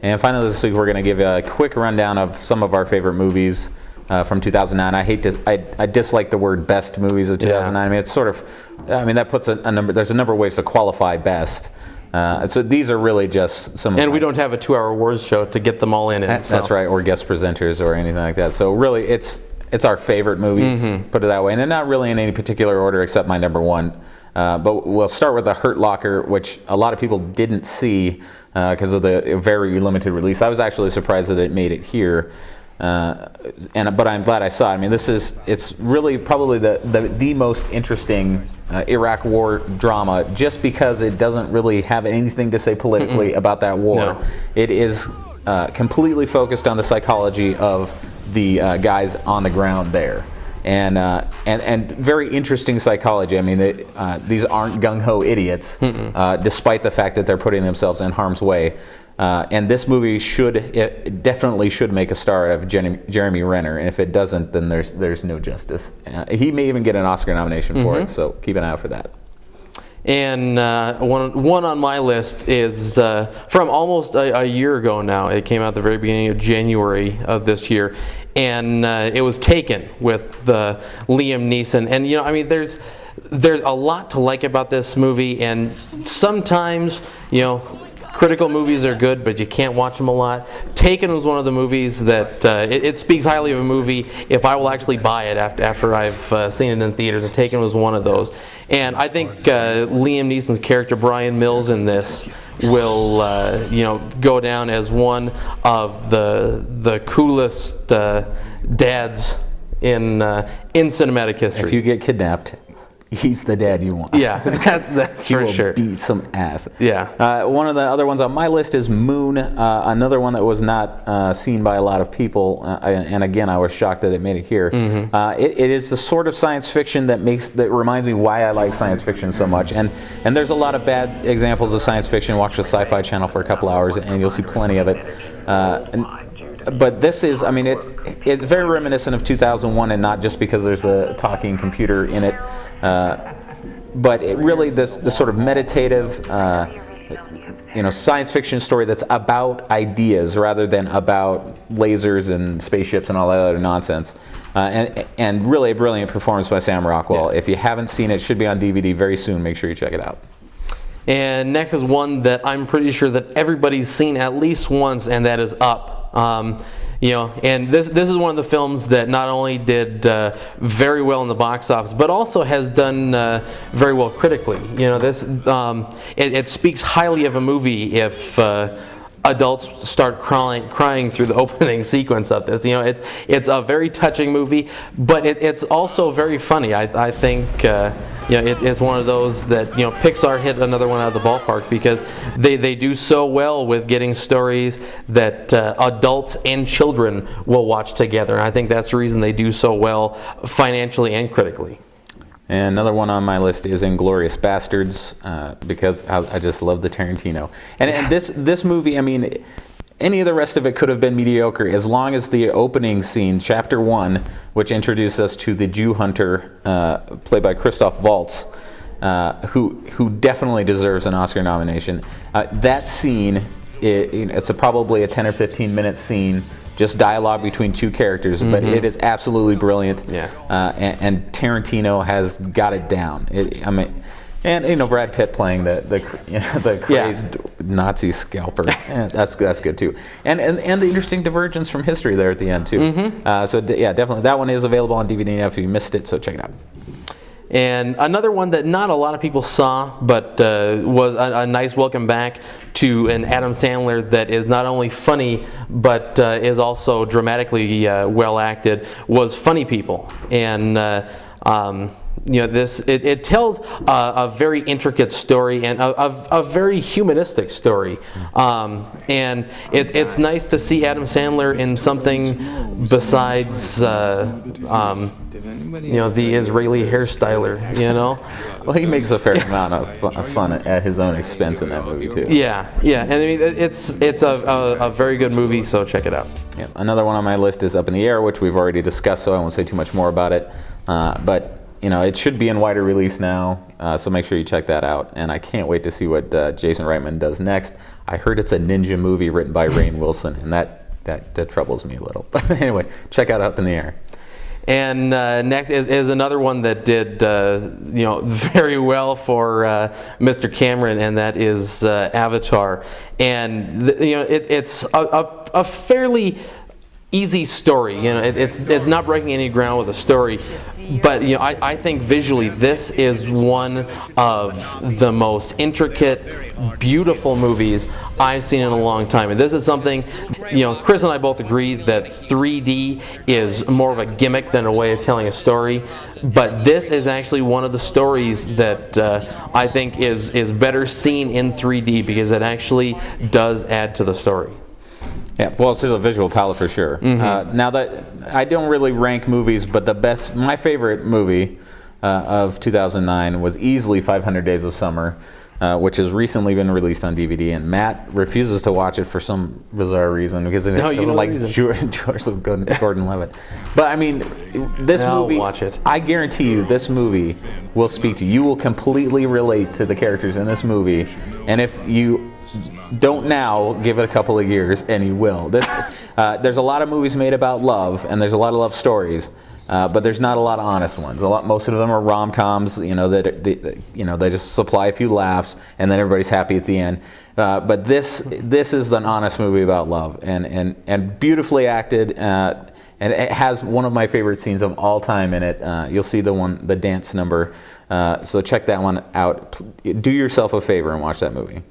And finally this week we're going to give a quick rundown of some of our favorite movies from 2009. I dislike the word best movies of 2009. I mean, it's sort of, that puts a number, there's a number of ways to qualify best. So these are really just some. And we don't have a 2-hour awards show to get them all in. That's right, or guest presenters or anything like that. So really, it's our favorite movies, put it that way, and they're not really in any particular order except my number one. But we'll start with The Hurt Locker, which a lot of people didn't see because of the very limited release. I was actually surprised that it made it here. But I'm glad I saw it. I mean, it's really probably the most interesting Iraq War drama, just because it doesn't really have anything to say politically about that war. No. It is completely focused on the psychology of the guys on the ground there, and very interesting psychology. I mean, these aren't gung-ho idiots, despite the fact that they're putting themselves in harm's way. And this movie definitely should make a star out of Jeremy Renner. And if it doesn't, then there's no justice. He may even get an Oscar nomination for it, so keep an eye out for that. And one on my list is from almost a year ago now. It came out at the very beginning of January of this year, and it was Taken with Liam Neeson. And I mean, there's a lot to like about this movie, and sometimes critical movies are good, but you can't watch them a lot. Taken was one of the movies that it speaks highly of a movie if I will actually buy it after I've seen it in theaters. And Taken was one of those. And I think Liam Neeson's character Brian Mills in this will go down as one of the coolest dads in cinematic history. If you get kidnapped, he's the dad you want. Yeah, that's for sure. He will beat some ass. Yeah. One of the other ones on my list is Moon, another one that was not seen by a lot of people, and again, I was shocked that it made it here. It is the sort of science fiction that reminds me why I like science fiction so much. And there's a lot of bad examples of science fiction. Watch the Sci-Fi Channel for a couple hours, and you'll see plenty of it. But this is, I mean, it's very reminiscent of 2001, and not just because there's a talking computer in it. But it really, this sort of meditative, science fiction story that's about ideas rather than about lasers and spaceships and all that other nonsense. And really a brilliant performance by Sam Rockwell. Yeah. If you haven't seen it, it should be on DVD very soon. Make sure you check it out. And next is one that I'm pretty sure that everybody's seen at least once, and that is Up. And this is one of the films that not only did very well in the box office, but also has done very well critically. It speaks highly of a movie if adults start crying through the opening sequence of this. It's a very touching movie, but it's also very funny. I think it's one of those that Pixar hit another one out of the ballpark, because they do so well with getting stories that adults and children will watch together. And I think that's the reason they do so well financially and critically. And another one on my list is Inglourious Bastards, because I just love the Tarantino. And this movie, I mean, any of the rest of it could have been mediocre, as long as the opening scene, Chapter 1, which introduced us to the Jew hunter, played by Christoph Waltz, who definitely deserves an Oscar nomination. That scene, it's probably a 10 or 15 minute scene, just dialogue between two characters, but it is absolutely brilliant. Yeah. And Tarantino has got it down. And Brad Pitt playing the crazed Nazi scalper. That's good too. And the interesting divergence from history there at the end too. Definitely that one is available on DVD now if you missed it, so check it out. And another one that not a lot of people saw, but was a nice welcome back to an Adam Sandler that is not only funny, but is also dramatically well acted, was Funny People. And it tells a very intricate story and a very humanistic story, and it's nice to see Adam Sandler in something besides the Israeli hairstyler. Well, he makes a fair amount of fun at his own expense in that movie too. Yeah, and I mean it's a very good movie, so check it out. Yeah. Another one on my list is Up in the Air, which we've already discussed, so I won't say too much more about it. But it should be in wider release now, so make sure you check that out. And I can't wait to see what Jason Reitman does next. I heard it's a ninja movie written by Rainn Wilson, and that troubles me a little. But anyway, check out Up in the Air. And next is another one that did very well for Mr. Cameron, and that is Avatar. And it's a fairly easy story. It's not breaking any ground with a story, but I think visually this is one of the most intricate, beautiful movies I've seen in a long time. And this is something, Chris and I both agree that 3D is more of a gimmick than a way of telling a story. But this is actually one of the stories that I think is better seen in 3D because it actually does add to the story. Yeah, well, it's a visual palette for sure. Now that I don't really rank movies, but my favorite movie of 2009 was easily 500 Days of Summer, which has recently been released on DVD, and Matt refuses to watch it for some bizarre reason because it doesn't like Joseph Gordon-Levitt. But I mean, this movie, watch it. I guarantee you, this movie will speak to you. You will completely relate to the characters in this movie, and if you don't now, give it a couple of years, and you will. There's a lot of movies made about love, and there's a lot of love stories, but there's not a lot of honest ones. Most of them are rom-coms. They just supply a few laughs, and then everybody's happy at the end. But this is an honest movie about love, and beautifully acted. And it has one of my favorite scenes of all time in it. You'll see the dance number. So check that one out. Do yourself a favor and watch that movie.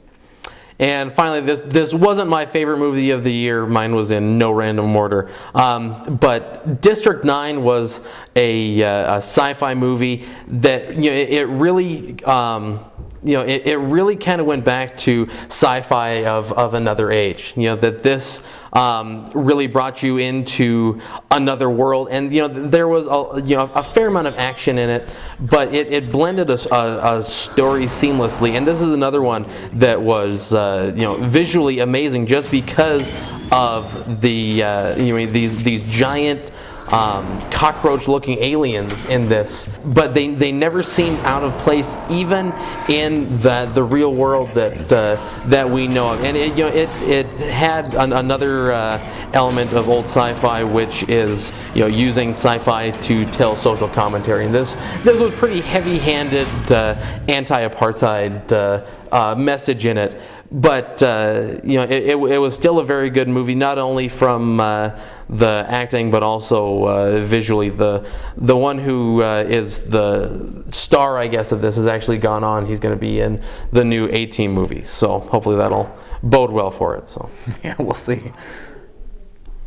And finally, this wasn't my favorite movie of the year. Mine was in no random order. But District 9 was a sci-fi movie that it really it really kind of went back to sci-fi of another age. That this really brought you into another world, and there was a fair amount of action in it, but it blended a story seamlessly. And this is another one that was visually amazing just because of the these giant cockroach-looking aliens in this, but they never seem out of place, even in the real world that we know of. And it had another element of old sci-fi, which is using sci-fi to tell social commentary. And this was pretty heavy-handed anti-apartheid message in it. But it was still a very good movie, not only from the acting but also visually. The one who is the star, I guess, of this has actually gone on. He's going to be in the new A-Team movie, so hopefully that'll bode well for it. So yeah, we'll see.